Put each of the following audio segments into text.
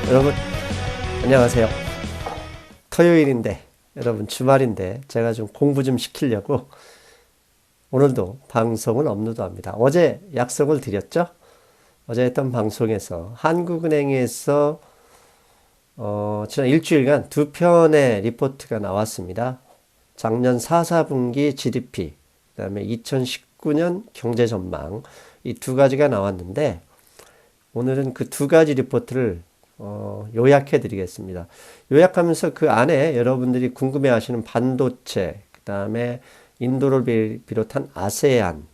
여러분 안녕하세요. 토요일인데 여러분 주말인데 제가 좀 공부 좀 시키려고 오늘도 방송을 업로드합니다. 어제 약속을 드렸죠? 어제 했던 방송에서 한국은행에서 지난 일주일간 두 편의 리포트가 나왔습니다. 작년 4, 4분기 GDP, 그 다음에 2019년 경제전망, 이 두 가지가 나왔는데 오늘은 그 두 가지 리포트를 요약해 드리겠습니다. 요약하면서 그 안에 여러분들이 궁금해 하시는 반도체, 그 다음에 인도를 비롯한 아세안,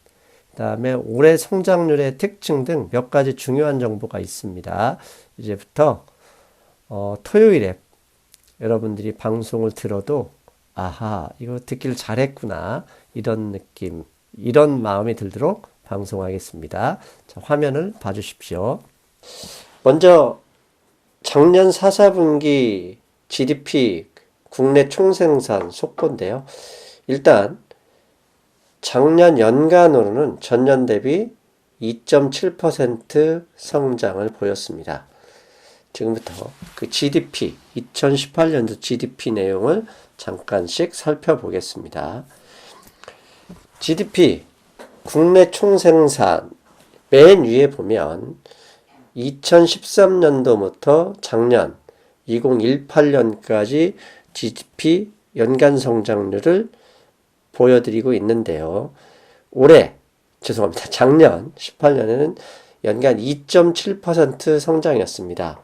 그 다음에 올해 성장률의 특징 등 몇 가지 중요한 정보가 있습니다. 이제부터 토요일에 여러분들이 방송을 들어도 아하, 이거 듣기를 잘했구나, 이런 느낌, 이런 마음이 들도록 방송하겠습니다. 자, 화면을 봐주십시오. 먼저 작년 4, 4분기 GDP 국내 총생산 속보인데요. 일단 작년 연간으로는 전년 대비 2.7% 성장을 보였습니다. 지금부터 그 GDP, 2018년도 GDP 내용을 잠깐씩 살펴보겠습니다. GDP, 국내 총생산 맨 위에 보면 2013년도부터 작년 2018년까지 GDP 연간 성장률을 보여드리고 있는데요. 작년 18년에는 연간 2.7% 성장이었습니다.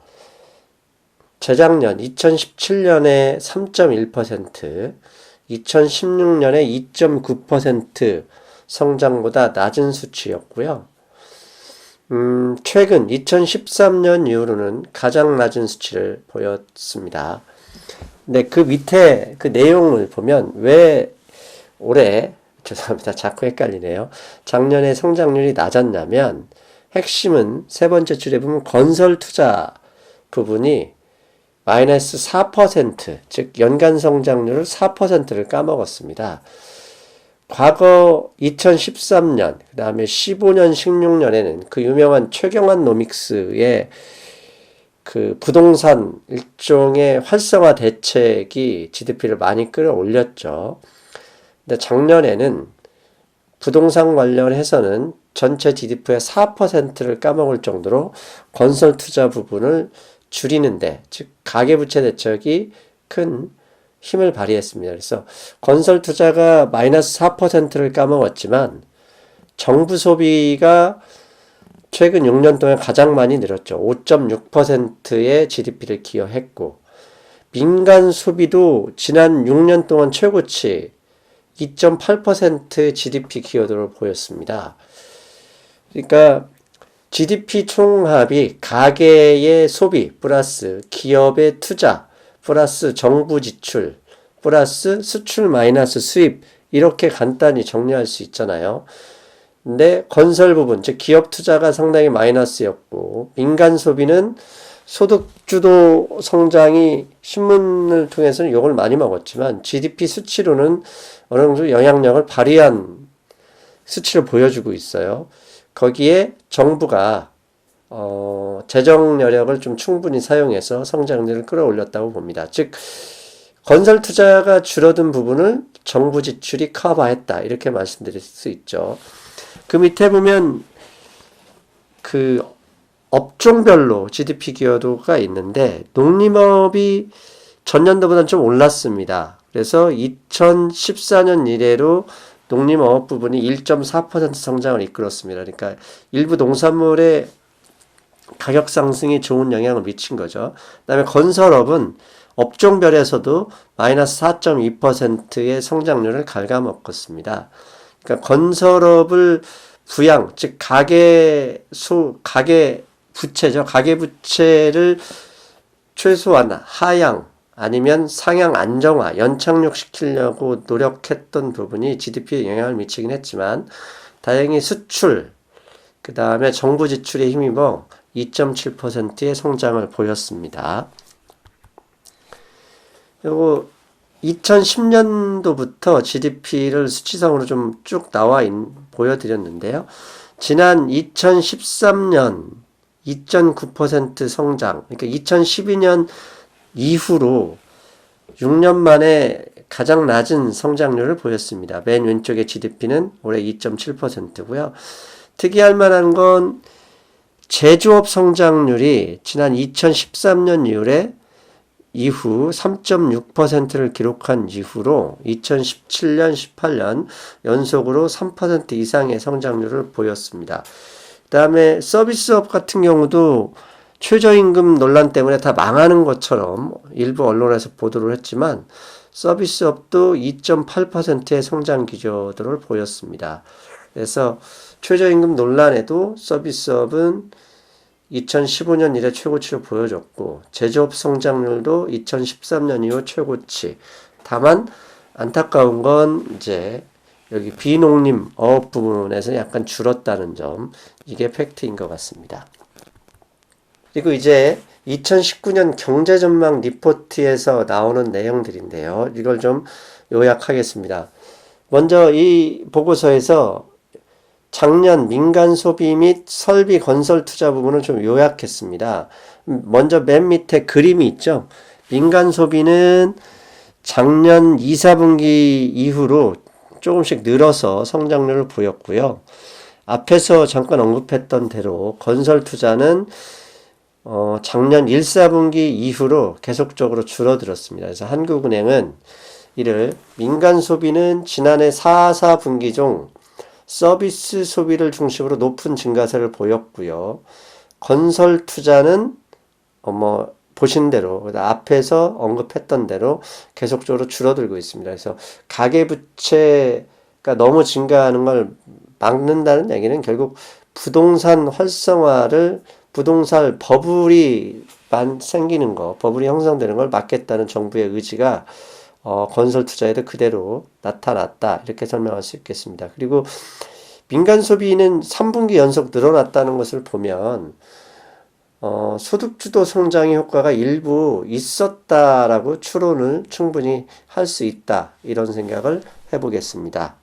재작년 2017년에 3.1%, 2016년에 2.9% 성장보다 낮은 수치였고요. 최근 2013년 이후로는 가장 낮은 수치를 보였습니다. 근데 그 밑에 그 내용을 보면 왜 올해, 자꾸 헷갈리네요. 작년에 성장률이 낮았냐면 핵심은 세 번째 줄에 보면 건설 투자 부분이 마이너스 4%, 즉 연간 성장률을 4%를 까먹었습니다. 과거 2013년, 그 다음에 15년, 16년에는 그 유명한 최경환 노믹스의 그 부동산 일종의 활성화 대책이 GDP를 많이 끌어올렸죠. 근데 작년에는 부동산 관련해서는 전체 GDP의 4%를 까먹을 정도로 건설 투자 부분을 줄이는데, 즉 가계부채 대책이 큰 힘을 발휘했습니다. 그래서 건설 투자가 마이너스 4%를 까먹었지만 정부 소비가 최근 6년 동안 가장 많이 늘었죠. 5.6%의 GDP를 기여했고, 민간 소비도 지난 6년 동안 최고치 2.8% GDP 기여도를 보였습니다. 그러니까 GDP 총합이 가계의 소비 플러스 기업의 투자 플러스 정부 지출 플러스 수출 마이너스 수입, 이렇게 간단히 정리할 수 있잖아요. 근데 건설 부분, 즉 기업 투자가 상당히 마이너스였고, 민간 소비는 소득주도 성장이 신문을 통해서는 욕을 많이 먹었지만 GDP 수치로는 어느 정도 영향력을 발휘한 수치를 보여주고 있어요. 거기에 정부가 재정 여력을 좀 충분히 사용해서 성장률을 끌어올렸다고 봅니다. 즉 건설 투자가 줄어든 부분을 정부 지출이 커버했다, 이렇게 말씀드릴 수 있죠. 그 밑에 보면 그 업종별로 GDP 기여도가 있는데 농림업이 전년도보다는 좀 올랐습니다. 그래서 2014년 이래로 농림업 부분이 1.4% 성장을 이끌었습니다. 그러니까 일부 농산물의 가격 상승이 좋은 영향을 미친 거죠. 그 다음에 건설업은 업종별에서도 마이너스 4.2%의 성장률을 갉아먹었습니다. 그러니까 건설업을 부양, 즉 가계 부채죠. 가계 부채를 최소한 하향 아니면 상향 안정화, 연착륙 시키려고 노력했던 부분이 GDP에 영향을 미치긴 했지만 다행히 수출, 그 다음에 정부 지출에 힘입어 2.7%의 성장을 보였습니다. 그리고 2010년도부터 GDP를 수치상으로 좀 쭉 보여드렸는데요. 지난 2013년 2.9% 성장. 그러니까 2012년 이후로 6년 만에 가장 낮은 성장률을 보였습니다. 맨 왼쪽의 GDP는 올해 2.7%고요. 특이할 만한 건 제조업 성장률이 지난 2013년 이후 3.6%를 기록한 이후로 2017년, 18년 연속으로 3% 이상의 성장률을 보였습니다. 그 다음에 서비스업 같은 경우도 최저임금 논란 때문에 다 망하는 것처럼 일부 언론에서 보도를 했지만 서비스업도 2.8%의 성장 기조들을 보였습니다. 그래서 최저임금 논란에도 서비스업은 2015년 이래 최고치를 보여줬고 제조업 성장률도 2013년 이후 최고치. 다만 안타까운 건 이제 여기 비농림 어업 부분에서 약간 줄었다는 점, 이게 팩트인 것 같습니다. 그리고 이제 2019년 경제전망 리포트에서 나오는 내용들인데요. 이걸 좀 요약하겠습니다. 먼저 이 보고서에서 작년 민간 소비 및 설비 건설 투자 부분을 좀 요약했습니다. 먼저 맨 밑에 그림이 있죠. 민간 소비는 작년 2, 4분기 이후로 조금씩 늘어서 성장률을 보였고요. 앞에서 잠깐 언급했던 대로 건설 투자는 작년 1, 4분기 이후로 계속적으로 줄어들었습니다. 그래서 한국은행은 이를 민간 소비는 지난해 4, 4분기 중 서비스 소비를 중심으로 높은 증가세를 보였고요. 건설 투자는 보신 대로 앞에서 언급했던 대로 계속적으로 줄어들고 있습니다. 그래서 가계부채가 너무 증가하는 걸 막는다는 얘기는 결국 부동산 활성화를 부동산 버블이 생기는 거, 버블이 형성되는 걸 막겠다는 정부의 의지가 건설 투자에도 그대로 나타났다. 이렇게 설명할 수 있겠습니다. 그리고 민간 소비는 3분기 연속 늘어났다는 것을 보면 소득주도 성장의 효과가 일부 있었다라고 추론을 충분히 할 수 있다. 이런 생각을 해보겠습니다.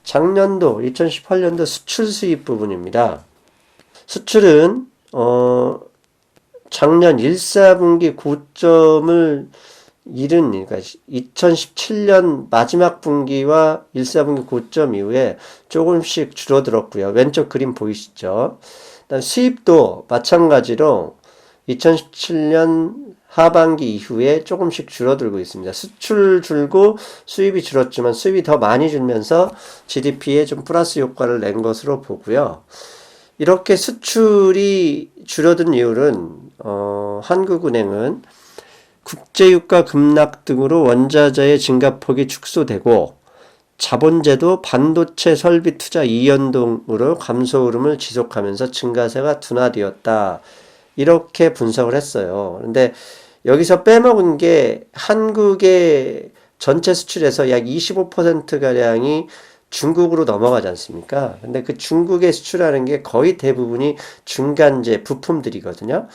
작년도 2018년도 수출 수입 부분입니다. 수출은 작년 1, 4분기 고점을 이른, 그러니까 2017년 마지막 분기와 1, 4분기 고점 이후에 조금씩 줄어들었고요. 왼쪽 그림 보이시죠? 수입도 마찬가지로 2017년 하반기 이후에 조금씩 줄어들고 있습니다. 수출 줄고 수입이 줄었지만 수입이 더 많이 줄면서 GDP에 좀 플러스 효과를 낸 것으로 보고요. 이렇게 수출이 줄어든 이유는 한국은행은 국제유가 급락 등으로 원자재의 증가폭이 축소되고 자본재도 반도체 설비 투자 이연동으로 감소 흐름을 지속하면서 증가세가 둔화되었다. 이렇게 분석을 했어요. 그런데 여기서 빼먹은 게 한국의 전체 수출에서 약 25%가량이 중국으로 넘어가지 않습니까? 근데 그 중국에 수출하는 게 거의 대부분이 중간재 부품들이거든요.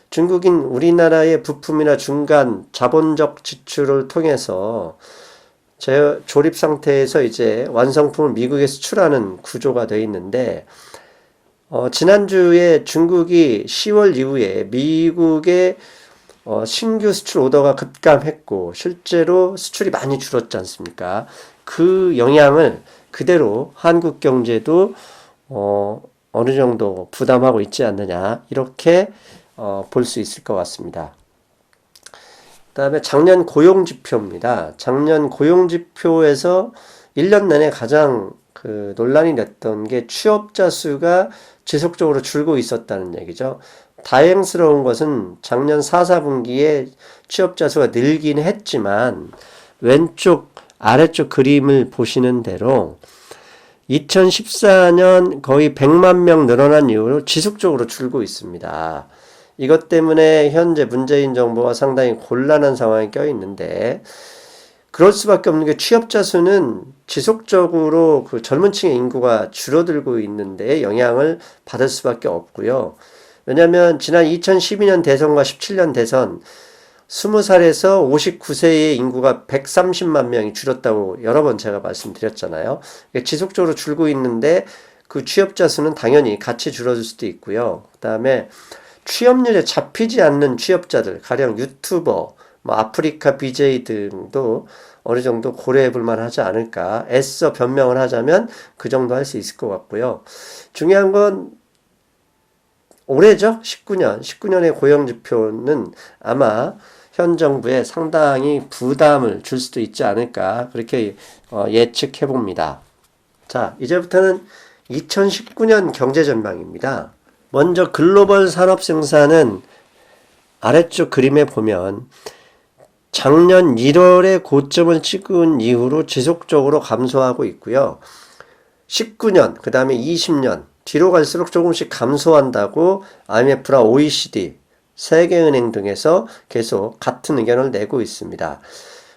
중국인 우리나라의 부품이나 중간 자본적 지출을 통해서 조립 상태에서 이제 완성품을 미국에 수출하는 구조가 되어 있는데, 지난주에 중국이 10월 이후에 미국의 신규 수출 오더가 급감했고 실제로 수출이 많이 줄었지 않습니까? 그 영향을 그대로 한국 경제도 어느 정도 부담하고 있지 않느냐, 이렇게 볼 수 있을 것 같습니다. 그 다음에 작년 고용지표입니다. 작년 고용지표에서 1년 내내 가장 논란이 됐던 게 취업자 수가 지속적으로 줄고 있었다는 얘기죠. 다행스러운 것은 작년 4, 4분기에 취업자 수가 늘긴 했지만 왼쪽 아래쪽 그림을 보시는 대로 2014년 거의 100만 명 늘어난 이후로 지속적으로 줄고 있습니다. 이것 때문에 현재 문재인 정부가 상당히 곤란한 상황에 껴있는데, 그럴 수밖에 없는 게 취업자 수는 지속적으로 그 젊은 층의 인구가 줄어들고 있는데 영향을 받을 수밖에 없고요. 왜냐하면 지난 2012년 대선과 17년 대선 20살에서 59세의 인구가 130만 명이 줄었다고 여러 번 제가 말씀드렸잖아요. 지속적으로 줄고 있는데 그 취업자 수는 당연히 같이 줄어들 수도 있고요. 그 다음에 취업률에 잡히지 않는 취업자들, 가령 유튜버, 뭐 아프리카 BJ 등도 어느 정도 고려해 볼 만하지 않을까. 애써 변명을 하자면 그 정도 할 수 있을 것 같고요. 중요한 건 올해죠. 19년의 고용지표는 아마 현 정부에 상당히 부담을 줄 수도 있지 않을까. 그렇게 예측해 봅니다. 자, 이제부터는 2019년 경제 전망입니다. 먼저 글로벌 산업 생산은 아래쪽 그림에 보면 작년 1월에 고점을 찍은 이후로 지속적으로 감소하고 있고요. 19년, 그 다음에 20년, 뒤로 갈수록 조금씩 감소한다고 IMF나 OECD, 세계은행 등에서 계속 같은 의견을 내고 있습니다.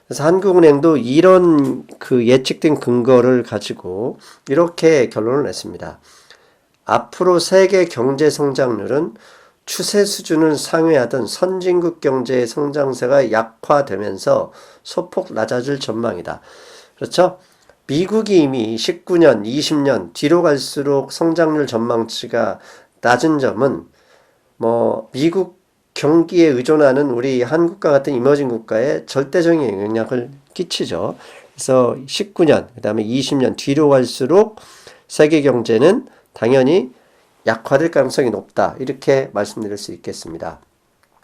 그래서 한국은행도 이런 그 예측된 근거를 가지고 이렇게 결론을 냈습니다. 앞으로 세계 경제 성장률은 추세 수준을 상회하던 선진국 경제의 성장세가 약화되면서 소폭 낮아질 전망이다. 그렇죠? 미국이 이미 19년, 20년 뒤로 갈수록 성장률 전망치가 낮은 점은 미국 경기에 의존하는 우리 한국과 같은 이머징 국가에 절대적인 영향을 끼치죠. 그래서 19년, 그 다음에 20년 뒤로 갈수록 세계 경제는 당연히 약화될 가능성이 높다. 이렇게 말씀드릴 수 있겠습니다.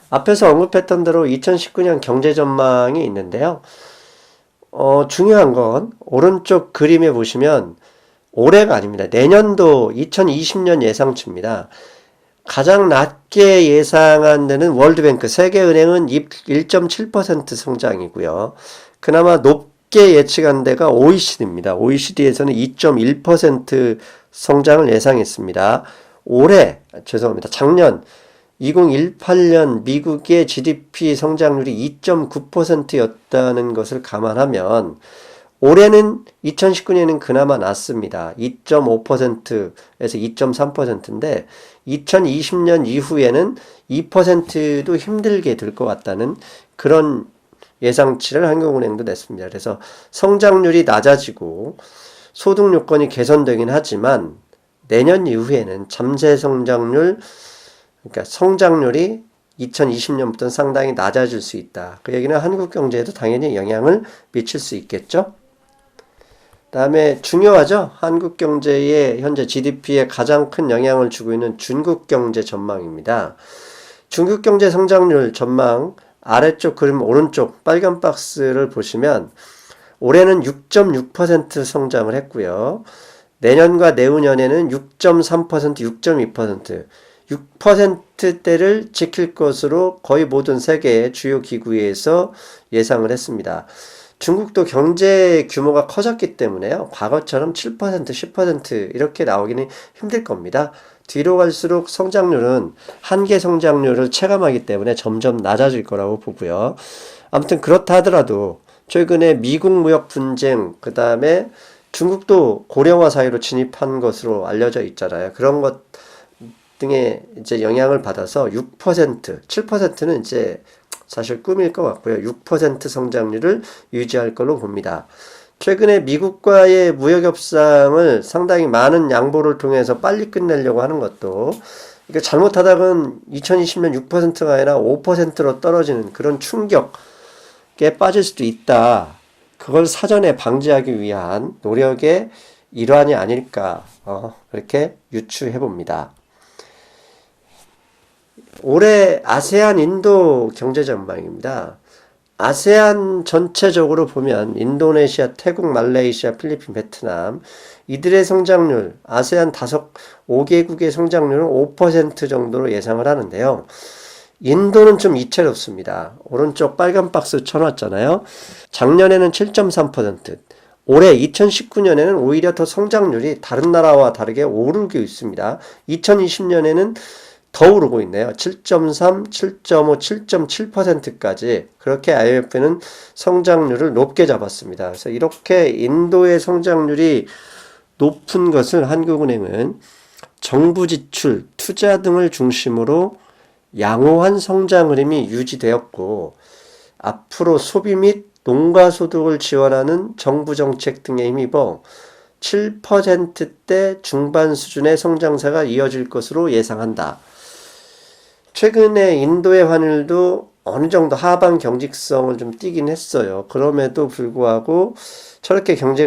앞에서 언급했던 대로 2019년 경제 전망이 있는데요. 중요한 건 오른쪽 그림에 보시면 올해가 아닙니다. 내년도 2020년 예상치입니다. 가장 낮게 예상한 데는 월드뱅크, 세계은행은 1.7% 성장이고요. 그나마 높게 예측한 데가 OECD입니다. OECD에서는 2.1% 성장을 예상했습니다. 작년 2018년 미국의 GDP 성장률이 2.9%였다는 것을 감안하면 올해는 2019년은 그나마 낮습니다. 2.5%에서 2.3%인데 2020년 이후에는 2%도 힘들게 될 것 같다는 그런 예상치를 한국은행도 냈습니다. 그래서 성장률이 낮아지고 소득 요건이 개선되긴 하지만 내년 이후에는 잠재 성장률, 그러니까 성장률이 2020년부터는 상당히 낮아질 수 있다. 그 얘기는 한국 경제에도 당연히 영향을 미칠 수 있겠죠. 다음에 중요하죠. 한국 경제의 현재 GDP에 가장 큰 영향을 주고 있는 중국 경제 전망입니다. 중국 경제 성장률 전망 아래쪽 그림 오른쪽 빨간 박스를 보시면 올해는 6.6% 성장을 했고요. 내년과 내후년에는 6.3%, 6.2%, 6%대를 지킬 것으로 거의 모든 세계의 주요 기구에서 예상을 했습니다. 중국도 경제 규모가 커졌기 때문에요. 과거처럼 7%, 10% 이렇게 나오기는 힘들 겁니다. 뒤로 갈수록 성장률은 한계 성장률을 체감하기 때문에 점점 낮아질 거라고 보고요. 아무튼 그렇다 하더라도 최근에 미국 무역 분쟁, 그 다음에 중국도 고령화 사회로 진입한 것으로 알려져 있잖아요. 그런 것 등의 이제 영향을 받아서 6%, 7%는 이제 사실 꿈일 것 같고요. 6% 성장률을 유지할 걸로 봅니다. 최근에 미국과의 무역 협상을 상당히 많은 양보를 통해서 빨리 끝내려고 하는 것도 이게 잘못하다간 2020년 6%가 아니라 5%로 떨어지는 그런 충격에 빠질 수도 있다. 그걸 사전에 방지하기 위한 노력의 일환이 아닐까 그렇게 유추해 봅니다. 올해 아세안 인도 경제 전망입니다. 아세안 전체적으로 보면 인도네시아, 태국, 말레이시아, 필리핀, 베트남 이들의 성장률, 아세안 5개국의 성장률은 5% 정도로 예상을 하는데요. 인도는 좀 이채롭습니다. 오른쪽 빨간 박스 쳐놨잖아요. 작년에는 7.3%, 올해 2019년에는 오히려 더 성장률이 다른 나라와 다르게 오르고 있습니다. 2020년에는 더 오르고 있네요. 7.3, 7.5, 7.7%까지 그렇게 IMF는 성장률을 높게 잡았습니다. 그래서 이렇게 인도의 성장률이 높은 것을 한국은행은 정부 지출, 투자 등을 중심으로 양호한 성장 흐름이 유지되었고 앞으로 소비 및 농가 소득을 지원하는 정부 정책 등에 힘입어 7%대 중반 수준의 성장세가 이어질 것으로 예상한다. 최근에 인도의 환율도 어느 정도 하방 경직성을 좀 띠긴 했어요. 그럼에도 불구하고 저렇게 경제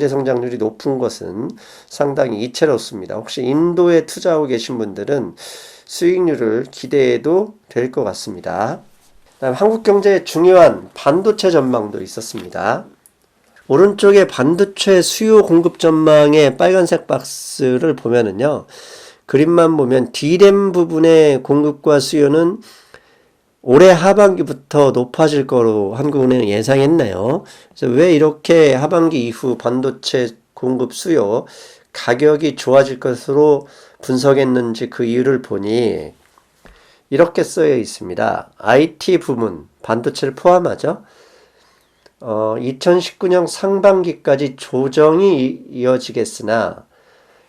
성장률이 높은 것은 상당히 이채롭습니다. 혹시 인도에 투자하고 계신 분들은 수익률을 기대해도 될 것 같습니다. 다음 한국 경제의 중요한 반도체 전망도 있었습니다. 오른쪽에 반도체 수요 공급 전망의 빨간색 박스를 보면은요, 그림만 보면 D램 부분의 공급과 수요는 올해 하반기부터 높아질 거로 한국은행은 예상했네요. 그래서 왜 이렇게 하반기 이후 반도체 공급 수요 가격이 좋아질 것으로 분석했는지 그 이유를 보니 이렇게 쓰여 있습니다. IT 부문, 반도체를 포함하죠. 2019년 상반기까지 조정이 이어지겠으나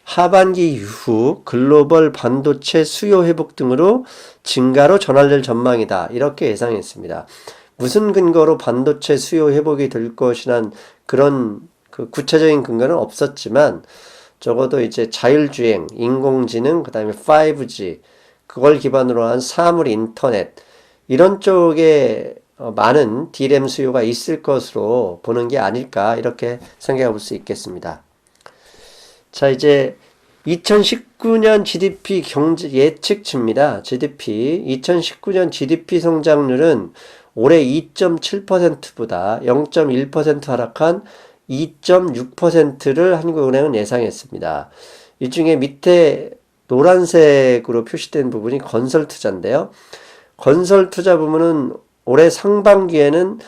하반기 이후 글로벌 반도체 수요 회복 등으로 증가로 전환될 전망이다. 이렇게 예상했습니다. 무슨 근거로 반도체 수요 회복이 될 것이란 그런 그 구체적인 근거는 없었지만 적어도 이제 자율주행, 인공지능, 그 다음에 5G 그걸 기반으로 한 사물 인터넷 이런 쪽에 많은 D램 수요가 있을 것으로 보는 게 아닐까 이렇게 생각해 볼 수 있겠습니다. 자, 이제 2019년 GDP 경제 예측치입니다. GDP 2019년 GDP 성장률은 올해 2.7%보다 0.1% 하락한 2.6%를 한국은행은 예상했습니다. 이 중에 밑에 노란색으로 표시된 부분이 건설 투자인데요. 건설 투자 부분은 올해 상반기에는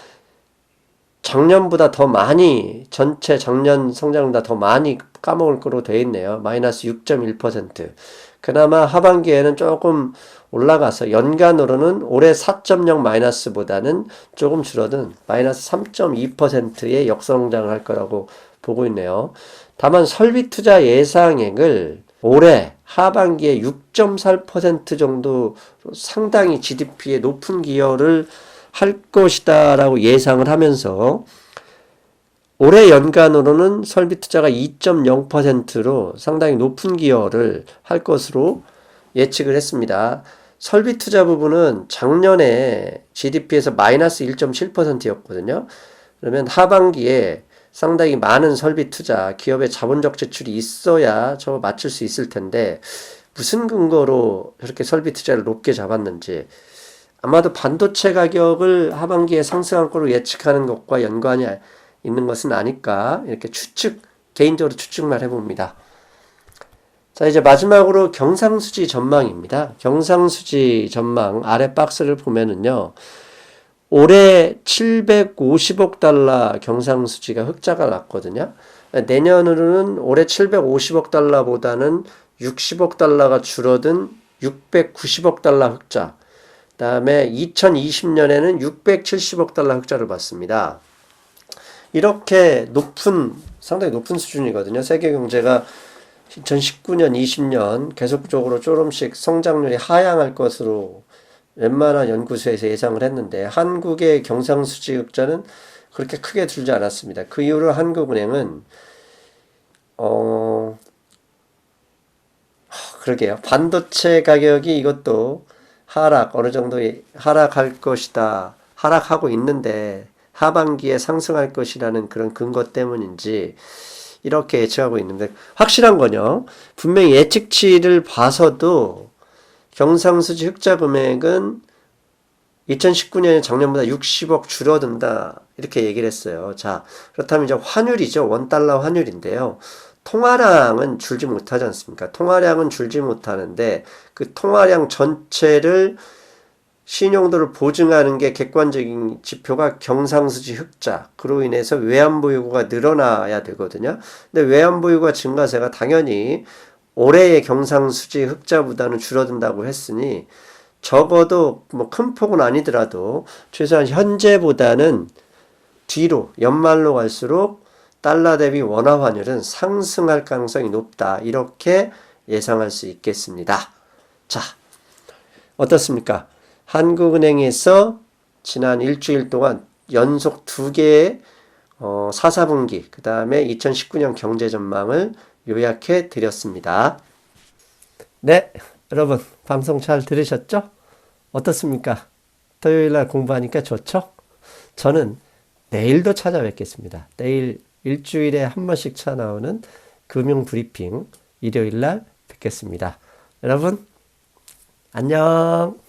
작년보다 더 많이, 전체 작년 성장보다 더 많이 까먹을 거로 되어 있네요. 마이너스 6.1%. 그나마 하반기에는 조금 올라가서 연간으로는 올해 4.0 마이너스보다는 조금 줄어든 마이너스 3.2%의 역성장을 할 거라고 보고 있네요. 다만 설비 투자 예상액을 올해 하반기에 6.4% 정도 상당히 GDP에 높은 기여를 할 것이다 라고 예상을 하면서 올해 연간으로는 설비 투자가 2.0%로 상당히 높은 기여를 할 것으로 예측을 했습니다. 설비 투자 부분은 작년에 GDP에서 마이너스 1.7%였거든요. 그러면 하반기에 상당히 많은 설비 투자, 기업의 자본적 지출이 있어야 저거 맞출 수 있을 텐데 무슨 근거로 저렇게 설비 투자를 높게 잡았는지 아마도 반도체 가격을 하반기에 상승할 거로 예측하는 것과 연관이 있는 것은 아닐까 이렇게 개인적으로 추측만 해봅니다. 자, 이제 마지막으로 경상수지 전망입니다. 경상수지 전망 아래 박스를 보면은요. 올해 750억 달러 경상수지가 흑자가 났거든요. 내년으로는 올해 750억 달러보다는 60억 달러가 줄어든 690억 달러 흑자. 그 다음에 2020년에는 670억 달러 흑자를 봤습니다. 이렇게 상당히 높은 수준이거든요. 세계 경제가 2019년, 20년 계속적으로 조금씩 성장률이 하향할 것으로 웬만한 연구소에서 예상을 했는데 한국의 경상수지 흑자는 그렇게 크게 줄지 않았습니다. 그 이후로 한국은행은 그러게요. 반도체 가격이 이것도 어느 정도 하락할 것이다. 하락하고 있는데 하반기에 상승할 것이라는 그런 근거 때문인지 이렇게 예측하고 있는데 확실한 건요. 분명히 예측치를 봐서도 경상수지 흑자 금액은 2019년에 작년보다 60억 줄어든다 이렇게 얘기를 했어요. 자, 그렇다면 이제 환율이죠. 원달러 환율인데요. 통화량은 줄지 못하지 않습니까? 통화량은 줄지 못하는데 그 통화량 전체를 신용도를 보증하는 게 객관적인 지표가 경상수지 흑자. 그로 인해서 외환보유고가 늘어나야 되거든요. 근데 외환보유고가 증가세가 당연히 올해의 경상수지 흑자보다는 줄어든다고 했으니 적어도 뭐 큰 폭은 아니더라도 최소한 현재보다는 뒤로 연말로 갈수록 달러 대비 원화 환율은 상승할 가능성이 높다. 이렇게 예상할 수 있겠습니다. 자, 어떻습니까? 한국은행에서 지난 일주일 동안 연속 2개의 4, 4분기, 그 다음에 2019년 경제 전망을 요약해 드렸습니다. 네, 여러분, 방송 잘 들으셨죠? 어떻습니까? 토요일 날 공부하니까 좋죠? 저는 내일도 찾아뵙겠습니다. 내일 일주일에 한 번씩 나오는 금융 브리핑 일요일 날 뵙겠습니다. 여러분, 안녕!